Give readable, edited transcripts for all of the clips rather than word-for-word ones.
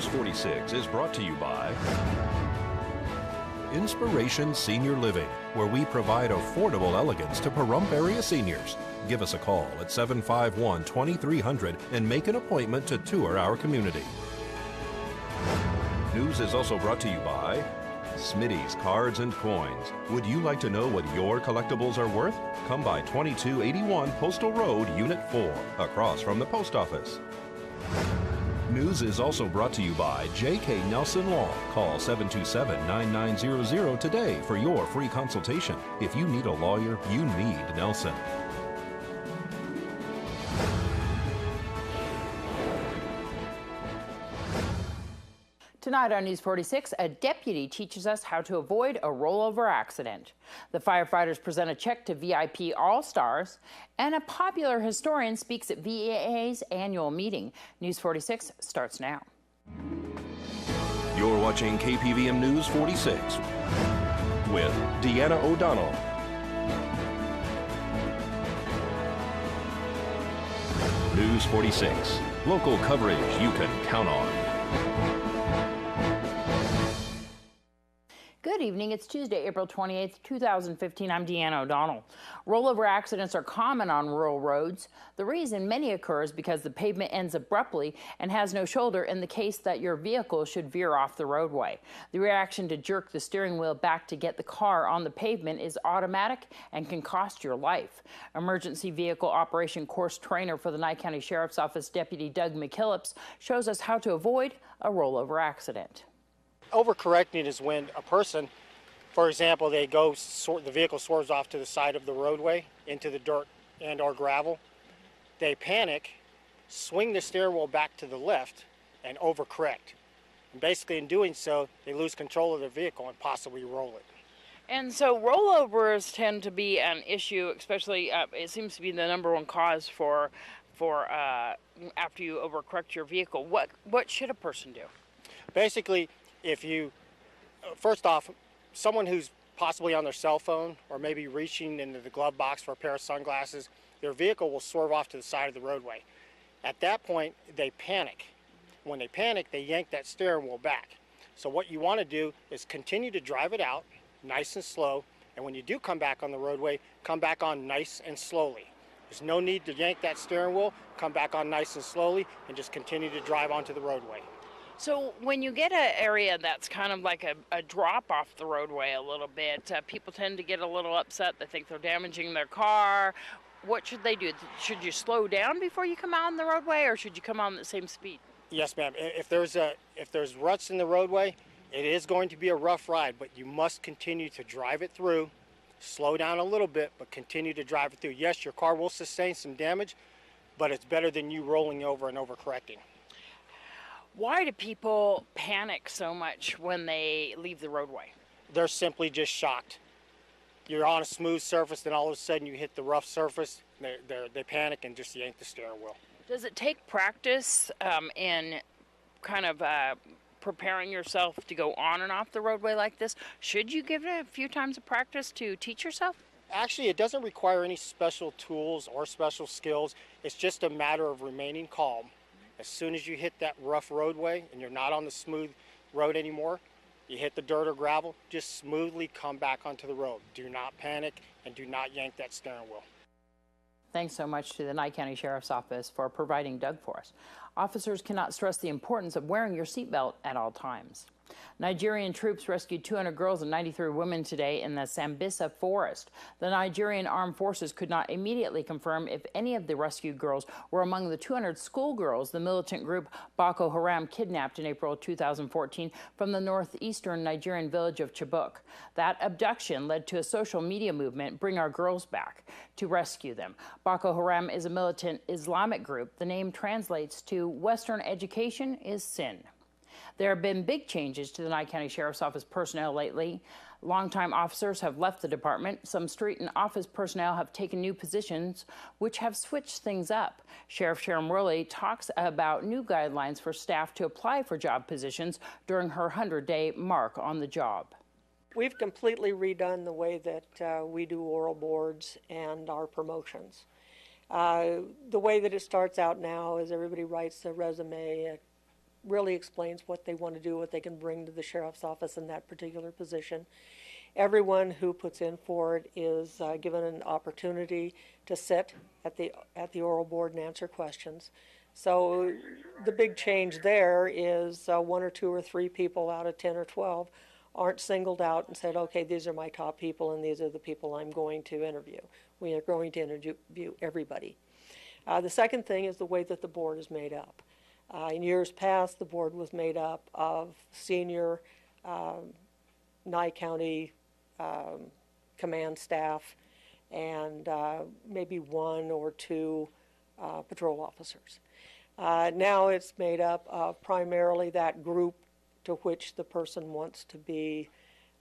News 46 is brought to you by Inspiration Senior Living, where we provide affordable elegance to Pahrump area seniors. Give us a call at 751-2300 and make an appointment to tour our community. News is also brought to you by Smitty's Cards and Coins. Would you like to know what your collectibles are worth? Come by 2281 Postal Road, Unit 4, across from the post office. News is also brought to you by J.K. Nelson Law. Call 727-9900 today for your free consultation. If you need a lawyer, you need Nelson. Tonight on News 46, a deputy teaches us how to avoid a rollover accident. The firefighters present a check to VIP All-Stars, and a popular historian speaks at VAA's annual meeting. News 46 starts now. You're watching KPVM News 46 with Deanna O'Donnell. News 46, local coverage you can count on. Good evening. It's Tuesday, April 28th, 2015. I'm Deanna O'Donnell. Rollover accidents are common on rural roads. The reason many occur is because the pavement ends abruptly and has no shoulder in the case that your vehicle should veer off the roadway. The reaction to jerk the steering wheel back to get the car on the pavement is automatic and can cost your life. Emergency Vehicle Operation Course Trainer for the Nye County Sheriff's Office Deputy Doug McKillips shows us how to avoid a rollover accident. Overcorrecting is when a person, for example, the vehicle swerves off to the side of the roadway into the dirt and or gravel. They panic, swing the steering wheel back to the left, and overcorrect. And basically in doing so, they lose control of their vehicle and possibly roll it. And so rollovers tend to be an issue, especially it seems to be the number one cause for after you overcorrect your vehicle. What should a person do? Basically, first off, someone who's possibly on their cell phone or maybe reaching into the glove box for a pair of sunglasses, their vehicle will swerve off to the side of the roadway. At that point, they panic. When they panic, they yank that steering wheel back. So what you want to do is continue to drive it out nice and slow, and when you do come back on the roadway, come back on nice and slowly. There's no need to yank that steering wheel, come back on nice and slowly, and just continue to drive onto the roadway. So when you get an area that's kind of like a drop off the roadway a little bit, people tend to get a little upset. They think they're damaging their car. What should they do? Should you slow down before you come out on the roadway, or should you come on the same speed? Yes, ma'am. If there's ruts in the roadway, it is going to be a rough ride, but you must continue to drive it through. Slow down a little bit, but continue to drive it through. Yes, your car will sustain some damage, but it's better than you rolling over and overcorrecting. Why do people panic so much when they leave the roadway? They're simply just shocked. You're on a smooth surface, then all of a sudden you hit the rough surface, they panic and just yank the steering wheel. Does it take practice in kind of preparing yourself to go on and off the roadway like this? Should you give it a few times of practice to teach yourself? Actually, it doesn't require any special tools or special skills. It's just a matter of remaining calm. As soon as you hit that rough roadway and you're not on the smooth road anymore, you hit the dirt or gravel, just smoothly come back onto the road. Do not panic and do not yank that steering wheel. Thanks so much to the Nye County Sheriff's Office for providing Doug for us. Officers cannot stress the importance of wearing your seatbelt at all times. Nigerian troops rescued 200 girls and 93 women today in the Sambisa forest. The Nigerian Armed Forces could not immediately confirm if any of the rescued girls were among the 200 schoolgirls the militant group Boko Haram kidnapped in April 2014 from the northeastern Nigerian village of Chibok. That abduction led to a social media movement, Bring Our Girls Back, to rescue them. Boko Haram is a militant Islamic group. The name translates to Western education is sin. There have been big changes to the Nye County Sheriff's Office personnel lately. Longtime officers have left the department. Some street and office personnel have taken new positions, which have switched things up. Sheriff Sharon Worley talks about new guidelines for staff to apply for job positions during her 100-day mark on the job. We've completely redone the way that we do oral boards and our promotions. The way that it starts out now is everybody writes a resume, really explains what they want to do, what they can bring to the sheriff's office in that particular position. Everyone who puts in for it is given an opportunity to sit at the oral board and answer questions. So the big change there is 1 or 2 or 3 people out of 10 or 12 aren't singled out and said, okay, these are my top people and these are the people I'm going to interview. We are going to interview everybody. The second thing is the way that the board is made up. In years past, the board was made up of senior Nye County command staff and maybe 1 or 2 patrol officers. Now it's made up of primarily that group to which the person wants to be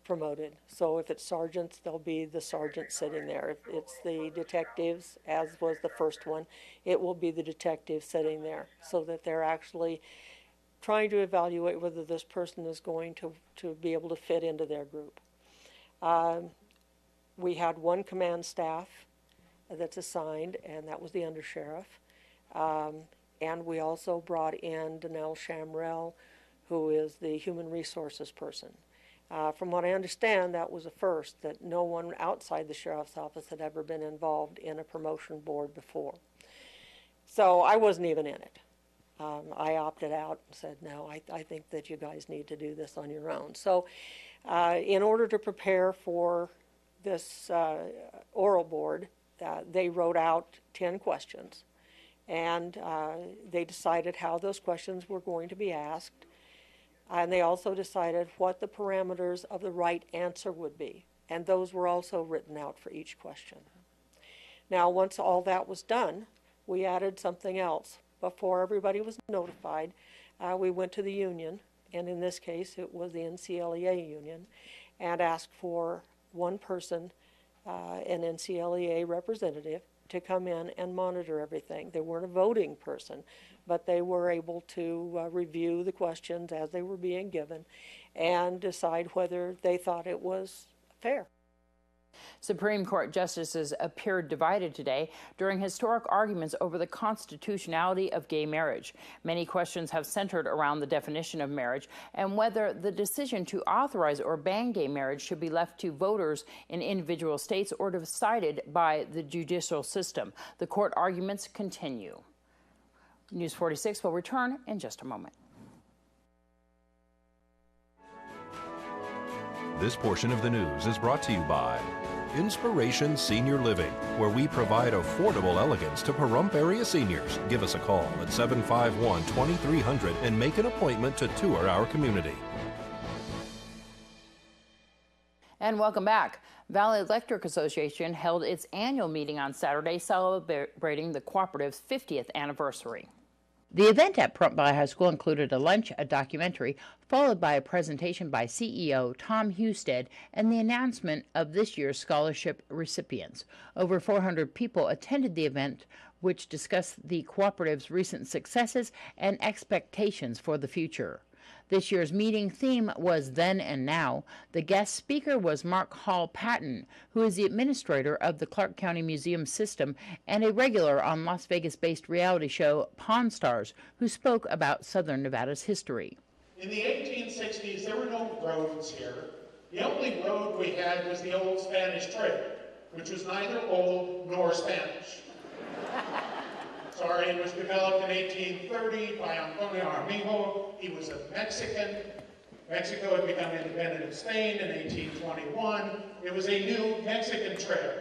promoted. So if it's sergeants, there'll be the sergeant sitting there. If it's the detectives, as was the first one, it will be the detective sitting there, so that they're actually trying to evaluate whether this person is going to be able to fit into their group. We had 1 command staff that's assigned, and that was the undersheriff. And we also brought in Danelle Shamrell, who is the human resources person. From what I understand, that was a first, that no one outside the sheriff's office had ever been involved in a promotion board before. So I wasn't even in it. I opted out and said, no, I think that you guys need to do this on your own. So in order to prepare for this oral board, they wrote out 10 questions. And they decided how those questions were going to be asked. And they also decided what the parameters of the right answer would be. And those were also written out for each question. Now, once all that was done, we added something else. Before everybody was notified, we went to the union, and in this case, it was the NCLEA union, and asked for 1 person, an NCLEA representative, to come in and monitor everything. They weren't a voting person, but they were able to review the questions as they were being given and decide whether they thought it was fair. Supreme Court justices appeared divided today during historic arguments over the constitutionality of gay marriage. Many questions have centered around the definition of marriage and whether the decision to authorize or ban gay marriage should be left to voters in individual states or decided by the judicial system. The court arguments continue. News 46 will return in just a moment. This portion of the news is brought to you by Inspiration Senior Living, where we provide affordable elegance to Pahrump area seniors. Give us a call at 751-2300 and make an appointment to tour our community. And welcome back. Valley Electric Association held its annual meeting on Saturday, celebrating the cooperative's 50th anniversary. The event at Pahrump Valley High School included a lunch, a documentary, followed by a presentation by CEO Tom Husted and the announcement of this year's scholarship recipients. Over 400 people attended the event, which discussed the cooperative's recent successes and expectations for the future. This year's meeting theme was Then and Now. The guest speaker was Mark Hall Patton, who is the administrator of the Clark County Museum System and a regular on Las Vegas-based reality show Pawn Stars, who spoke about Southern Nevada's history. In the 1860s, there were no roads here. The only road we had was the old Spanish Trail, which was neither old nor Spanish. Sorry, it was developed in 1830 by Antonio Armijo. He was a Mexican. Mexico had become independent of Spain in 1821. It was a new Mexican trail.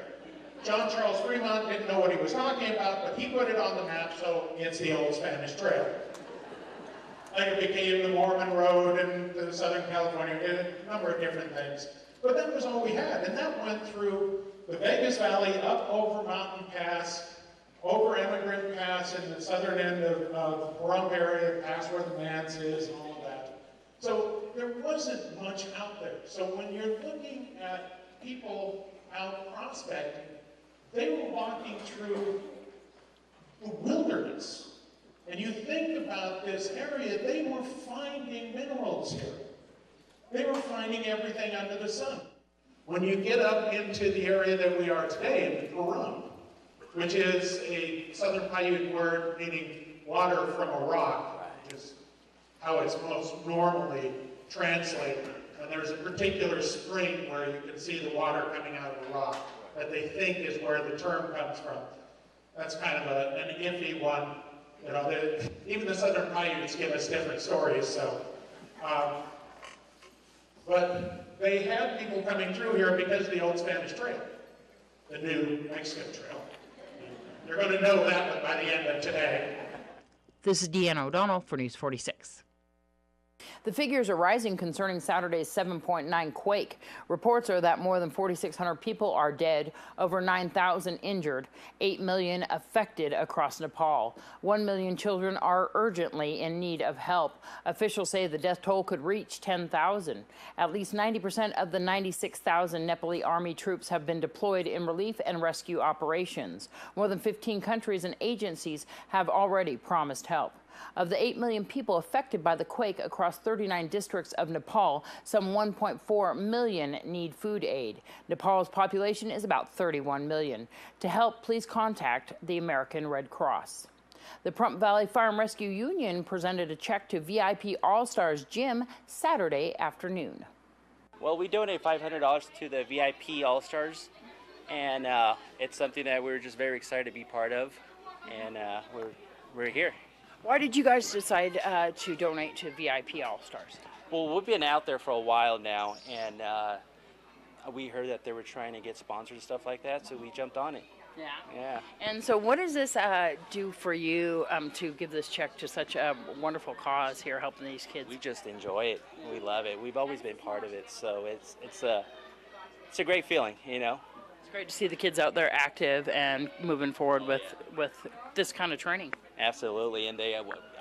John Charles Fremont didn't know what he was talking about, but he put it on the map, so it's the old Spanish Trail. Later became the Mormon Road and the Southern California, a number of different things. But that was all we had, and that went through the Vegas Valley, up over Mountain Pass, over Emigrant Pass in the southern end of the Pahrump area, past where the manse is and all of that. So there wasn't much out there. So when you're looking at people out prospecting, they were walking through the wilderness. And you think about this area, they were finding minerals here. They were finding everything under the sun. When you get up into the area that we are today, in Pahrump, which is a Southern Paiute word meaning water from a rock, which is how it's most normally translated. And there's a particular spring where you can see the water coming out of the rock that they think is where the term comes from. That's kind of an iffy one. You know, even the Southern Paiutes give us different stories, so. But they had people coming through here because of the old Spanish Trail, the new Mexican Trail. You're going to know that one by the end of today. This is Deanna O'Donnell for News 46. The figures are rising concerning Saturday's 7.9 quake. Reports are that more than 4,600 people are dead, over 9,000 injured, 8 million affected across Nepal. 1 million children are urgently in need of help. Officials say the death toll could reach 10,000. At least 90% of the 96,000 Nepali army troops have been deployed in relief and rescue operations. More than 15 countries and agencies have already promised help. Of the 8 million people affected by the quake across 39 districts of Nepal, some 1.4 million need food aid. Nepal's population is about 31 million. To help, please contact the American Red Cross. The Pahrump Valley Fire and Rescue Union presented a check to VIP All-Stars Gym Saturday afternoon. Well, we donate $500 to the VIP All-Stars, and it's something that we're just very excited to be part of, and we're here. Why did you guys decide to donate to VIP All-Stars? Well, we've been out there for a while now, and we heard that they were trying to get sponsors and stuff like that, so we jumped on it. Yeah. Yeah. And so what does this do for you to give this check to such a wonderful cause here, helping these kids? We just enjoy it. We love it. We've always been part of it, so it's a great feeling, you know. It's great to see the kids out there active and moving forward with this kind of training. Absolutely, and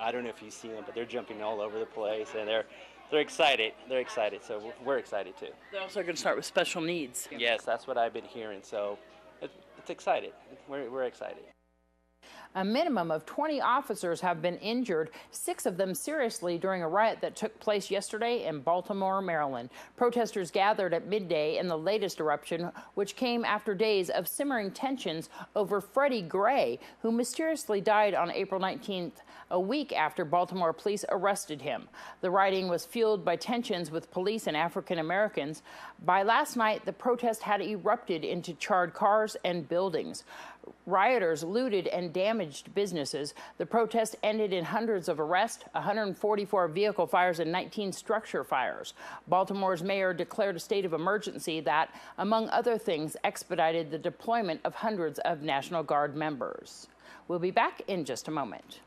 I don't know if you've seen them, but they're jumping all over the place, and they're excited. They're excited, so we're excited too. They're also going to start with special needs. Yes, that's what I've been hearing, so it's excited. We're excited. A minimum of 20 officers have been injured, 6 of them seriously, during a riot that took place yesterday in Baltimore, Maryland. Protesters gathered at midday in the latest eruption, which came after days of simmering tensions over Freddie Gray, who mysteriously died on April 19th, a week after Baltimore police arrested him. The rioting was fueled by tensions with police and African Americans. By last night, the protest had erupted into charred cars and buildings. Rioters looted and damaged businesses. The protest ended in hundreds of arrests, 144 vehicle fires, and 19 structure fires. Baltimore's mayor declared a state of emergency that, among other things, expedited the deployment of hundreds of National Guard members. We'll be back in just a moment.